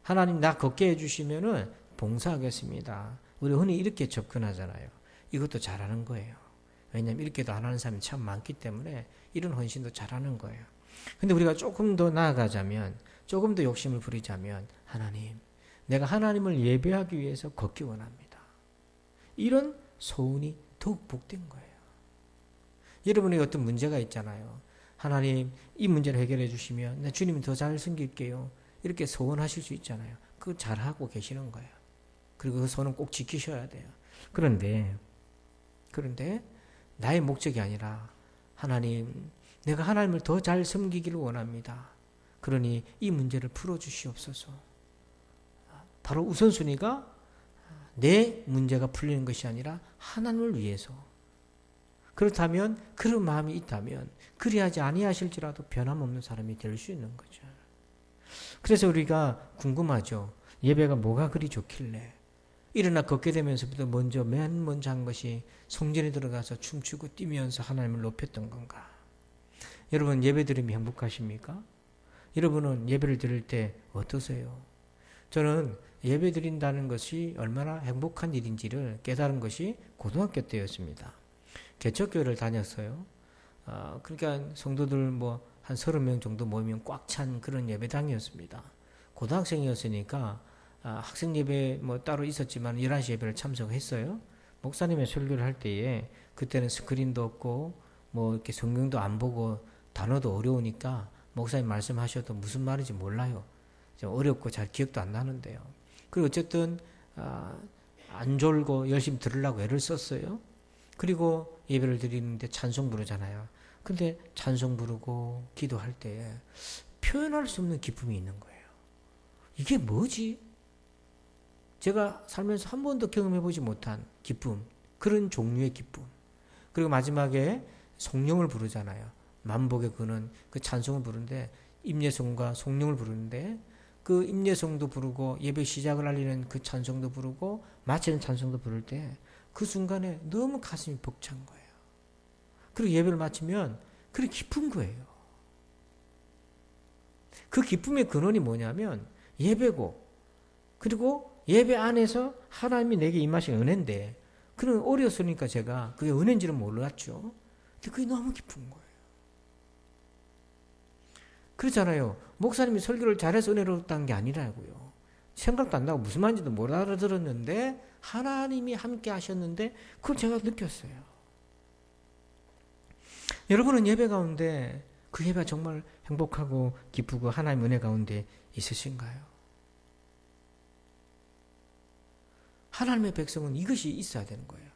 하나님 나 걷게 해주시면은 봉사하겠습니다. 우리 흔히 이렇게 접근하잖아요. 이것도 잘하는 거예요. 왜냐하면 이렇게도 안 하는 사람이 참 많기 때문에 이런 헌신도 잘하는 거예요. 근데 우리가 조금 더 나아가자면, 조금 더 욕심을 부리자면, 하나님, 내가 하나님을 예배하기 위해서 걷기 원합니다. 이런 소원이 더욱 복된 거예요. 여러분에게 어떤 문제가 있잖아요. 하나님, 이 문제를 해결해 주시면 나 주님 더 잘 섬길게요. 이렇게 소원하실 수 있잖아요. 그거 잘하고 계시는 거예요. 그리고 그 소원은 꼭 지키셔야 돼요. 그런데 나의 목적이 아니라 하나님, 내가 하나님을 더 잘 섬기기를 원합니다. 그러니 이 문제를 풀어주시옵소서. 바로 우선순위가 내 문제가 풀리는 것이 아니라 하나님을 위해서. 그렇다면, 그런 마음이 있다면 그리하지 아니하실지라도 변함없는 사람이 될 수 있는 거죠. 그래서 우리가 궁금하죠. 예배가 뭐가 그리 좋길래 일어나 걷게 되면서부터 맨 먼저 한 것이 성전에 들어가서 춤추고 뛰면서 하나님을 높였던 건가? 여러분, 예배 드리면 행복하십니까? 여러분은 예배를 드릴 때 어떠세요? 저는 예배 드린다는 것이 얼마나 행복한 일인지를 깨달은 것이 고등학교 때였습니다. 개척교회를 다녔어요. 그러니까 성도들 한 30명 정도 모이면 꽉 찬 그런 예배당이었습니다. 고등학생이었으니까 학생 예배 따로 있었지만 11시 예배를 참석했어요. 목사님의 설교를 할 때에 그때는 스크린도 없고 이렇게 성경도 안 보고 단어도 어려우니까 목사님 말씀하셔도 무슨 말인지 몰라요. 좀 어렵고 잘 기억도 안 나는데요. 그리고 어쨌든 안 졸고 열심히 들으려고 애를 썼어요. 그리고 예배를 드리는데 찬송 부르잖아요. 근데 찬송 부르고 기도할 때 표현할 수 없는 기쁨이 있는 거예요. 이게 뭐지? 제가 살면서 한 번도 경험해보지 못한 기쁨, 그런 종류의 기쁨. 그리고 마지막에 성령을 부르잖아요. 만복의 그는 그 찬송을 부르는데 임예성과 성령을 부르는데 그 임예성도 부르고 예배 시작을 알리는 그 찬송도 부르고 마치는 찬송도 부를 때 그 순간에 너무 가슴이 벅찬 거예요. 그리고 예배를 마치면 그게 기쁜 거예요. 그 기쁨의 근원이 뭐냐면 예배고, 그리고 예배 안에서 하나님이 내게 임하신 은혜인데, 그는 어렸으니까 제가 그게 은혜인지는 몰랐죠. 근데 그게 너무 기쁜 거예요. 그렇잖아요. 목사님이 설교를 잘해서 은혜로웠다는 게 아니라고요. 생각도 안 나고 무슨 말인지도 못 알아들었는데 하나님이 함께 하셨는데 그걸 제가 느꼈어요. 여러분은 예배 가운데 그 예배가 정말 행복하고 기쁘고 하나님의 은혜 가운데 있으신가요? 하나님의 백성은 이것이 있어야 되는 거예요.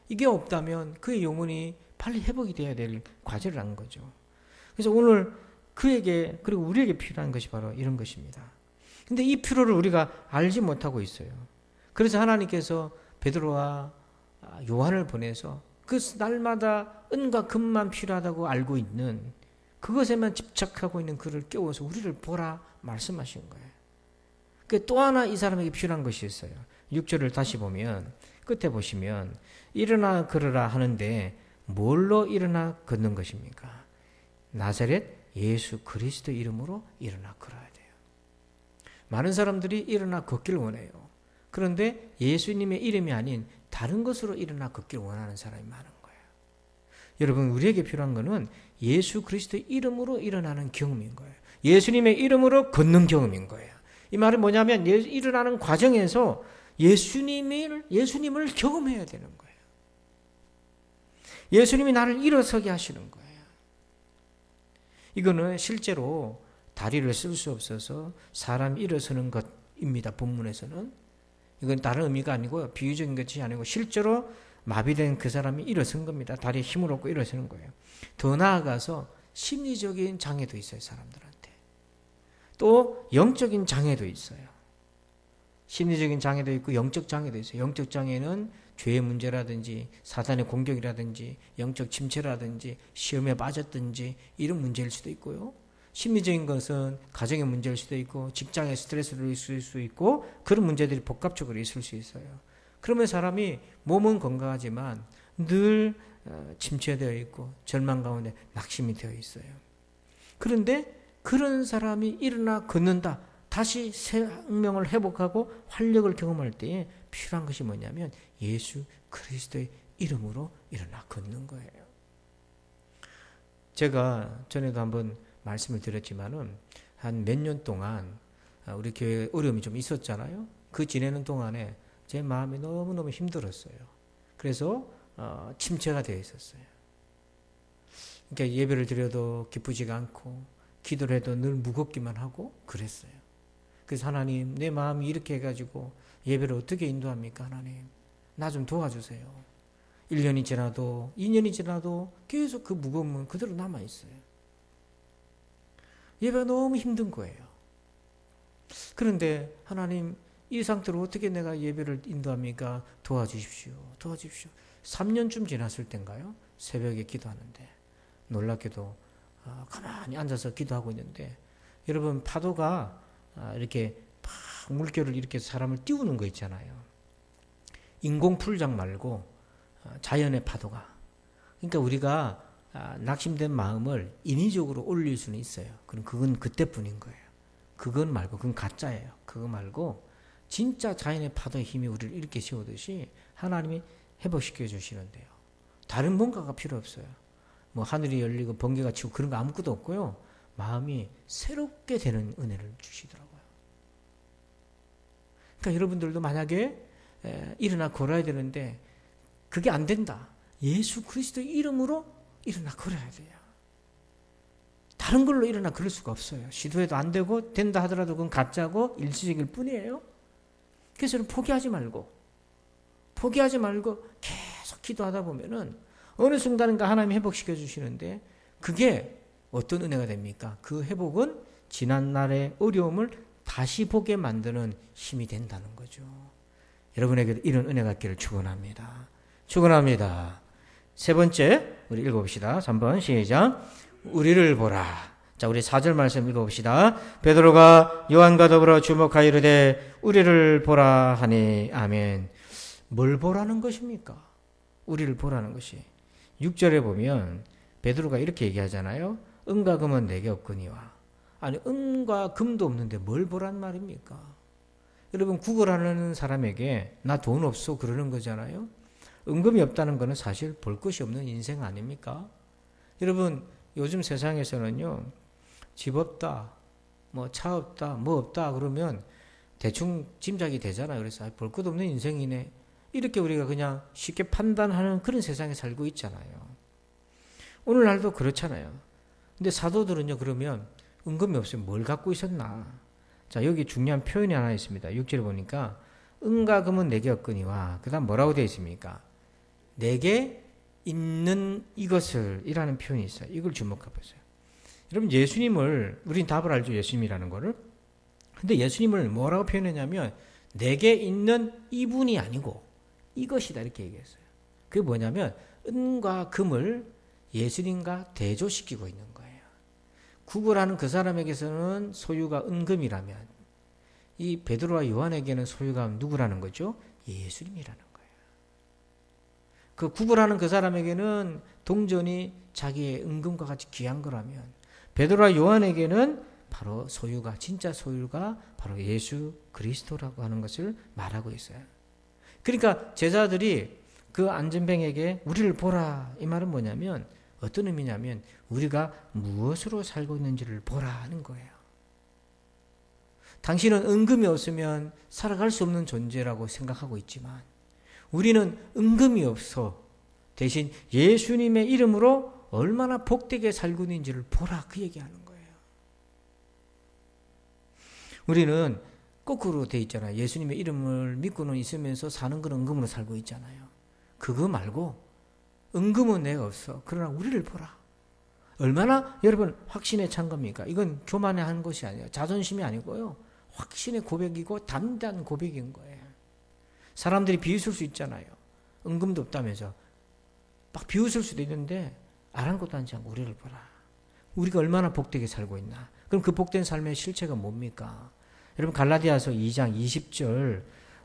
이게 없다면 그의 영혼이 빨리 회복이 돼야 될 과제를 한 거죠. 그래서 오늘 그에게 그리고 우리에게 필요한 것이 바로 이런 것입니다. 근데 이 필요를 우리가 알지 못하고 있어요. 그래서 하나님께서 베드로와 요한을 보내서 그 날마다 은과 금만 필요하다고 알고 있는 그것에만 집착하고 있는 그를 깨워서 우리를 보라 말씀하신 거예요. 또 하나 이 사람에게 필요한 것이 있어요. 6절을 다시 보면 끝에 보시면 일어나 걸으라 하는데 뭘로 일어나 걷는 것입니까? 나사렛 예수 그리스도 이름으로 일어나 걸어야 돼요. 많은 사람들이 일어나 걷기를 원해요. 그런데 예수님의 이름이 아닌 다른 것으로 일어나 걷기를 원하는 사람이 많은 거예요. 여러분, 우리에게 필요한 것은 예수 그리스도의 이름으로 일어나는 경험인 거예요. 예수님의 이름으로 걷는 경험인 거예요. 이 말은 뭐냐면 일어나는 과정에서 예수님을 경험해야 되는 거예요. 예수님이 나를 일어서게 하시는 거예요. 이거는 실제로 다리를 쓸 수 없어서 사람이 일어서는 것입니다. 본문에서는. 이건 다른 의미가 아니고요. 비유적인 것이 아니고 실제로 마비된 그 사람이 일어선 겁니다. 다리에 힘을 얻고 일어서는 거예요. 더 나아가서 심리적인 장애도 있어요. 사람들한테. 또 영적인 장애도 있어요. 심리적인 장애도 있고 영적 장애도 있어요. 영적 장애는 죄의 문제라든지 사단의 공격이라든지 영적 침체라든지 시험에 빠졌든지 이런 문제일 수도 있고요. 심리적인 것은 가정의 문제일 수도 있고 직장의 스트레스를 있을 수 있고 그런 문제들이 복합적으로 있을 수 있어요. 그러면 사람이 몸은 건강하지만 늘 침체되어 있고 절망 가운데 낙심이 되어 있어요. 그런데 그런 사람이 일어나 걷는다. 다시 생명을 회복하고 활력을 경험할 때에 필요한 것이 뭐냐면 예수 그리스도의 이름으로 일어나 걷는 거예요. 제가 전에도 한번 말씀을 드렸지만은 한 몇 년 동안 우리 교회에 어려움이 좀 있었잖아요. 그 지내는 동안에 제 마음이 너무너무 힘들었어요. 그래서 침체가 되어 있었어요. 그러니까 예배를 드려도 기쁘지가 않고 기도를 해도 늘 무겁기만 하고 그랬어요. 그래서 하나님, 내 마음이 이렇게 해가지고 예배를 어떻게 인도합니까? 하나님, 나 좀 도와주세요. 1년이 지나도 2년이 지나도 계속 그 무거움은 그대로 남아있어요. 예배가 너무 힘든 거예요. 그런데 하나님, 이 상태로 어떻게 내가 예배를 인도합니까? 도와주십시오. 도와주십시오. 3년쯤 지났을 땐가요? 새벽에 기도하는데 놀랍게도 가만히 앉아서 기도하고 있는데 여러분, 파도가 이렇게 막 물결을 이렇게 사람을 띄우는 거 있잖아요. 인공 풀장 말고 자연의 파도가. 그러니까 우리가 낙심된 마음을 인위적으로 올릴 수는 있어요. 그럼 그건 그때뿐인 거예요. 그건 말고 그건 가짜예요. 그거 말고 진짜 자연의 파도의 힘이 우리를 이렇게 세우듯이 하나님이 회복시켜 주시는데요. 다른 뭔가가 필요 없어요. 뭐 하늘이 열리고 번개가 치고 그런 거 아무것도 없고요. 마음이 새롭게 되는 은혜를 주시더라고요. 그러니까 여러분들도 만약에 일어나 걸어야 되는데 그게 안 된다. 예수 그리스도의 이름으로 일어나 걸어야 돼요. 다른 걸로 일어나 걸을 수가 없어요. 시도해도 안 되고 된다 하더라도 그건 가짜고 일시적일 뿐이에요. 그래서 포기하지 말고 계속 기도하다 보면은 어느 순간인가 하나님이 회복시켜 주시는데 그게 어떤 은혜가 됩니까? 그 회복은 지난날의 어려움을 다시 보게 만드는 힘이 된다는 거죠. 여러분에게도 이런 은혜가 있기를 축원합니다. 축원합니다. 세 번째, 우리 읽어봅시다. 3번 시작. 우리를 보라. 자, 우리 4절 말씀 읽어봅시다. 베드로가 요한과 더불어 주목하여 이르되 우리를 보라 하니 아멘. 뭘 보라는 것입니까? 우리를 보라는 것이. 6절에 보면 베드로가 이렇게 얘기하잖아요. 은과 금은 내게 없거니와. 아니, 은과 금도 없는데 뭘 보란 말입니까? 여러분, 구걸하는 사람에게 나 돈 없어 그러는 거잖아요. 은금이 없다는 것은 사실 볼 것이 없는 인생 아닙니까? 여러분, 요즘 세상에서는요, 집 없다, 뭐 차 없다, 뭐 없다 그러면 대충 짐작이 되잖아요. 그래서 볼 것 없는 인생이네. 이렇게 우리가 그냥 쉽게 판단하는 그런 세상에 살고 있잖아요. 오늘날도 그렇잖아요. 근데 사도들은요, 그러면 은금이 없으면 뭘 갖고 있었나? 자, 여기 중요한 표현이 하나 있습니다. 6절에 보니까 은과 금은 내게 없거니와 그 다음 뭐라고 되어 있습니까? 내게 있는 이것을 이라는 표현이 있어요. 이걸 주목해 보세요. 여러분 예수님을 우린 답을 알죠. 예수님이라는 거를. 근데 예수님을 뭐라고 표현했냐면 내게 있는 이분이 아니고 이것이다 이렇게 얘기했어요. 그게 뭐냐면 은과 금을 예수님과 대조시키고 있는 거예요. 구걸하는 그 사람에게서는 소유가 은금이라면 이 베드로와 요한에게는 소유가 누구라는 거죠? 예수님이라는 거예요. 그 구걸하는 그 사람에게는 동전이 자기의 은금과 같이 귀한 거라면 베드로와 요한에게는 바로 소유가 진짜 소유가 바로 예수 그리스도라고 하는 것을 말하고 있어요. 그러니까 제자들이 그 안전뱅에게 우리를 보라 이 말은 뭐냐면 어떤 의미냐면 우리가 무엇으로 살고 있는지를 보라 하는 거예요. 당신은 은금이 없으면 살아갈 수 없는 존재라고 생각하고 있지만 우리는 은금이 없어 대신 예수님의 이름으로 얼마나 복되게 살고 있는지를 보라 그 얘기하는 거예요. 우리는 거꾸로 돼 있잖아요. 예수님의 이름을 믿고는 있으면서 사는 건 은금으로 살고 있잖아요. 그거 말고 은금은 내가 없어. 그러나 우리를 보라. 얼마나 여러분 확신에 찬 겁니까? 이건 교만에 한 것이 아니에요. 자존심이 아니고요. 확신의 고백이고 담대한 고백인 거예요. 사람들이 비웃을 수 있잖아요. 은금도 없다면서. 막 비웃을 수도 있는데 아랑곳도 하지 않고 우리를 보라. 우리가 얼마나 복되게 살고 있나. 그럼 그 복된 삶의 실체가 뭡니까? 여러분 갈라디아서 2장 20절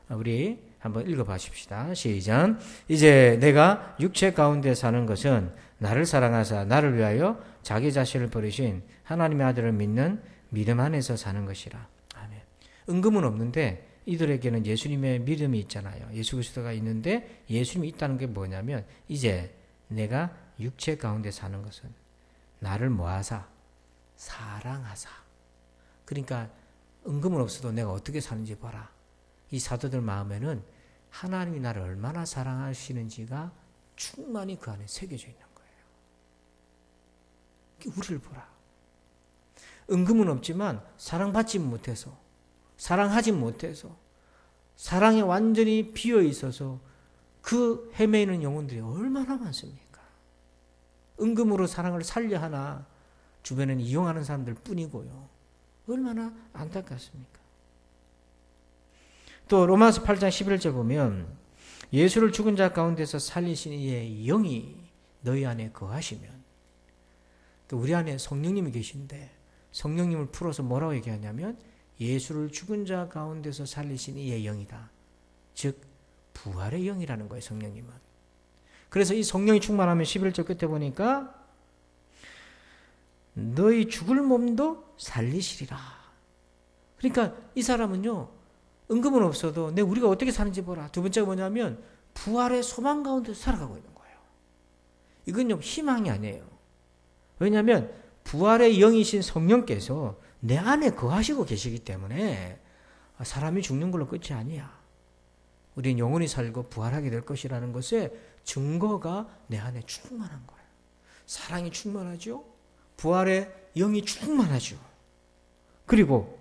우리 한번 읽어보십시다. 시작. 이제 내가 육체 가운데 사는 것은 나를 사랑하사 나를 위하여 자기 자신을 버리신 하나님의 아들을 믿는 믿음 안에서 사는 것이라. 아멘. 은금은 없는데 이들에게는 예수님의 믿음이 있잖아요. 예수 그리스도가 있는데 예수님이 있다는 게 뭐냐면 이제 내가 육체 가운데 사는 것은 나를 뭐하사? 사랑하사. 그러니까 은금은 없어도 내가 어떻게 사는지 봐라. 이 사도들 마음에는 하나님이 나를 얼마나 사랑하시는지가 충만히 그 안에 새겨져 있는 거예요. 우리를 보라. 은금은 없지만 사랑받지 못해서 사랑하지 못해서 사랑에 완전히 비어 있어서 그 헤매이는 영혼들이 얼마나 많습니까? 은금으로 사랑을 살려 하나 주변에는 이용하는 사람들 뿐이고요. 얼마나 안타깝습니까? 또 로마서 8장 11절 보면 예수를 죽은 자 가운데서 살리신 이의 영이 너희 안에 거하시면 우리 안에 성령님이 계신데 성령님을 풀어서 뭐라고 얘기하냐면 예수를 죽은 자 가운데서 살리신 이의 영이다. 즉 부활의 영이라는 거예요. 성령님은. 그래서 이 성령이 충만하면 11절 끝에 보니까 너희 죽을 몸도 살리시리라. 그러니까 이 사람은요. 은금은 없어도 우리가 어떻게 사는지 보라. 두 번째가 뭐냐면 부활의 소망 가운데 살아가고 있는 거예요. 이건 좀 희망이 아니에요. 왜냐하면 부활의 영이신 성령께서 내 안에 거하시고 계시기 때문에 사람이 죽는 걸로 끝이 아니야. 우리는 영원히 살고 부활하게 될 것이라는 것의 증거가 내 안에 충만한 거예요. 사랑이 충만하죠. 부활의 영이 충만하죠. 그리고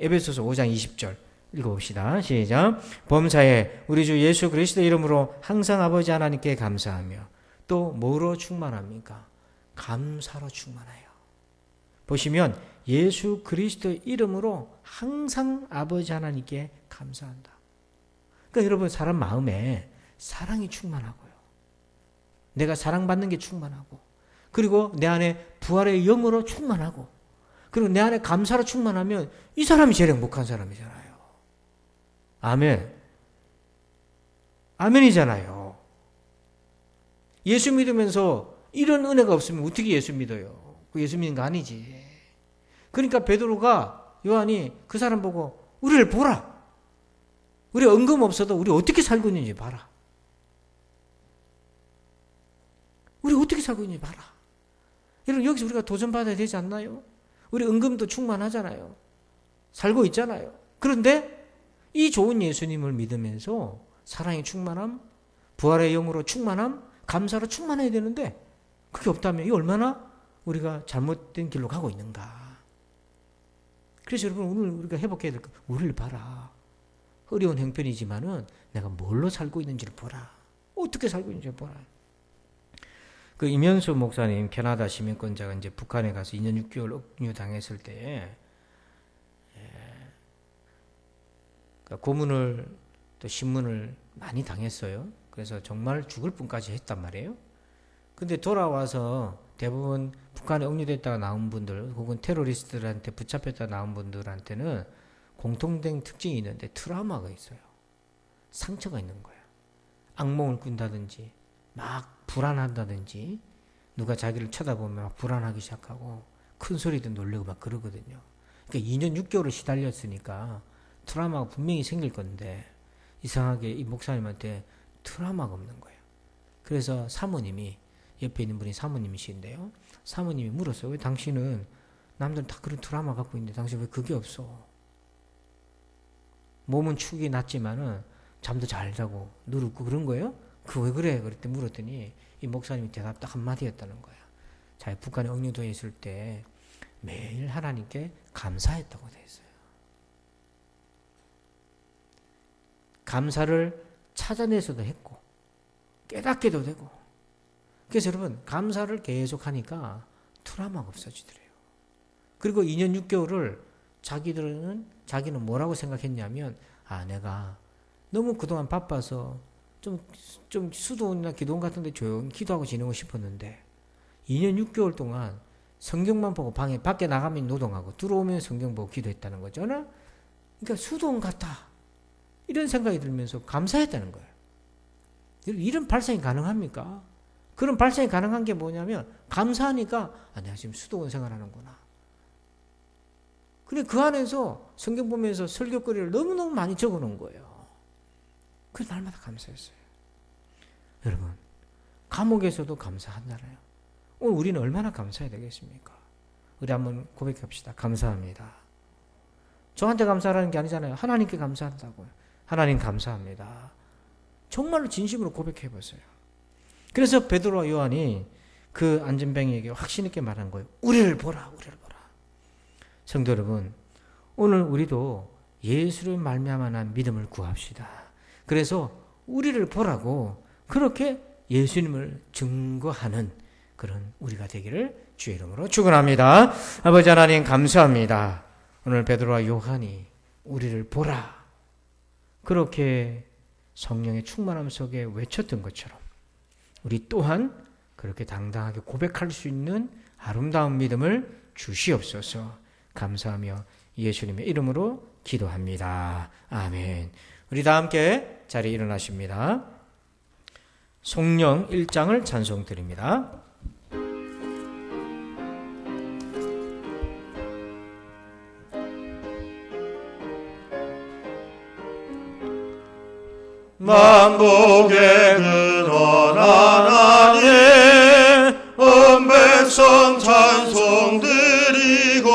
에베소서 5장 20절 읽어봅시다. 시작. 범사에 우리 주 예수 그리스도 이름으로 항상 아버지 하나님께 감사하며 또 뭐로 충만합니까? 감사로 충만해요. 보시면 예수 그리스도 이름으로 항상 아버지 하나님께 감사한다. 그러니까 여러분 사람 마음에 사랑이 충만하고요. 내가 사랑받는 게 충만하고 그리고 내 안에 부활의 영으로 충만하고 그리고 내 안에 감사로 충만하면 이 사람이 제일 행복한 사람이잖아요. 아멘. 아멘이잖아요. 예수 믿으면서 이런 은혜가 없으면 어떻게 예수 믿어요? 그 예수 믿는 거 아니지. 그러니까 베드로가 요한이 그 사람 보고 우리를 보라. 우리 은금 없어도 우리 어떻게 살고 있는지 봐라. 우리 어떻게 살고 있는지 봐라. 여러분 여기서 우리가 도전받아야 되지 않나요? 우리 은금도 충만하잖아요. 살고 있잖아요. 그런데 이 좋은 예수님을 믿으면서 사랑의 충만함, 부활의 영으로 충만함, 감사로 충만해야 되는데 그게 없다면 이 얼마나 우리가 잘못된 길로 가고 있는가. 그래서 여러분 오늘 우리가 회복해야 될 거 우리를 봐라. 어려운 형편이지만은 내가 뭘로 살고 있는지를 보라. 어떻게 살고 있는지를 보라. 그 이면수 목사님, 캐나다 시민권자가 이제 북한에 가서 2년 6개월 억류 당했을 때, 그러니까 고문을 또 신문을 많이 당했어요. 그래서 정말 죽을 뻔까지 했단 말이에요. 근데 돌아와서 대부분 북한에 억류됐다가 나온 분들, 혹은 테러리스트들한테 붙잡혔다 나온 분들한테는 공통된 특징이 있는데 트라우마가 있어요. 상처가 있는 거예요. 악몽을 꾼다든지, 막 불안한다든지, 누가 자기를 쳐다보면 막 불안하기 시작하고 큰 소리도 놀리고 막 그러거든요. 그러니까 2년 6개월을 시달렸으니까 트라우마가 분명히 생길 건데 이상하게 이 목사님한테 트라우마가 없는 거예요. 그래서 사모님이, 옆에 있는 분이 사모님이신데요, 사모님이 물었어요. 왜 당신은 남들은 다 그런 트라우마 갖고 있는데 당신 왜 그게 없어? 몸은 축이 낮지만은 잠도 잘 자고 늘 웃고 그런 거예요? 그 왜 그래? 그랬더니 물었더니 이 목사님이 대답 딱 한마디였다는 거야. 자, 북한에 억류되어 있을 때 매일 하나님께 감사했다고 돼 있어요. 감사를 찾아내서도 했고 깨닫게도 되고. 그래서 여러분, 감사를 계속 하니까 트라우마가 없어지더래요. 그리고 2년 6개월을 자기는 뭐라고 생각했냐면, 내가 너무 그동안 바빠서 좀 수도원이나 기도원 같은 데 조용히 기도하고 지내고 싶었는데 2년 6개월 동안 성경만 보고 밖에 나가면 노동하고 들어오면 성경 보고 기도했다는 거죠. 그러니까 수도원 같다, 이런 생각이 들면서 감사했다는 거예요. 이런 발상이 가능합니까? 그런 발상이 가능한 게 뭐냐면 감사하니까 내가 지금 수도원 생활하는구나. 근데 그 안에서 성경 보면서 설교거리를 너무너무 많이 적어놓은 거예요. 그래서 날마다 감사했어요. 여러분, 감옥에서도 감사하잖아요. 오늘 우리는 얼마나 감사해야 되겠습니까? 우리 한번 고백합시다. 감사합니다. 저한테 감사하라는 게 아니잖아요. 하나님께 감사한다고요. 하나님 감사합니다. 정말로 진심으로 고백해보세요. 그래서 베드로와 요한이 그 안전뱅이에게 확신 있게 말한 거예요. 우리를 보라, 우리를 보라. 성도 여러분, 오늘 우리도 예수를 말미암아 난 믿음을 구합시다. 그래서 우리를 보라고 그렇게 예수님을 증거하는 그런 우리가 되기를 주의 이름으로 축원합니다. 아버지 하나님 감사합니다. 오늘 베드로와 요한이 우리를 보라, 그렇게 성령의 충만함 속에 외쳤던 것처럼 우리 또한 그렇게 당당하게 고백할 수 있는 아름다운 믿음을 주시옵소서. 감사하며 예수님의 이름으로 기도합니다. 아멘. 우리 다 함께 자리에 일어나십니다. 성령 1장을 찬송 드립니다. 만복의 근원 하나님 온 백성 찬송 드리고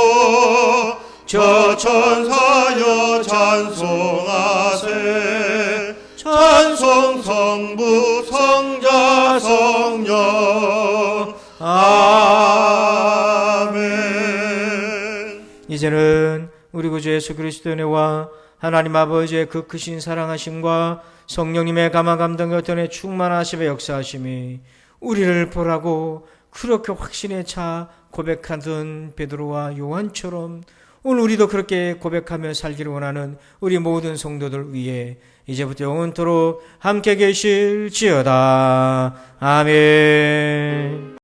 저 천사여 찬송하세. 찬송 성부 성자 성령 아멘. 이제는 우리 구주 예수 그리스도의 은혜와 하나님 아버지의 그 크신 사랑하심과 성령님의 감화 감동의 어떤 충만하심의 역사하심이 우리를 보라고 그렇게 확신에 차 고백하던 베드로와 요한처럼 오늘 우리도 그렇게 고백하며 살기를 원하는 우리 모든 성도들 위해 이제부터 영원토록 함께 계실지어다. 아멘.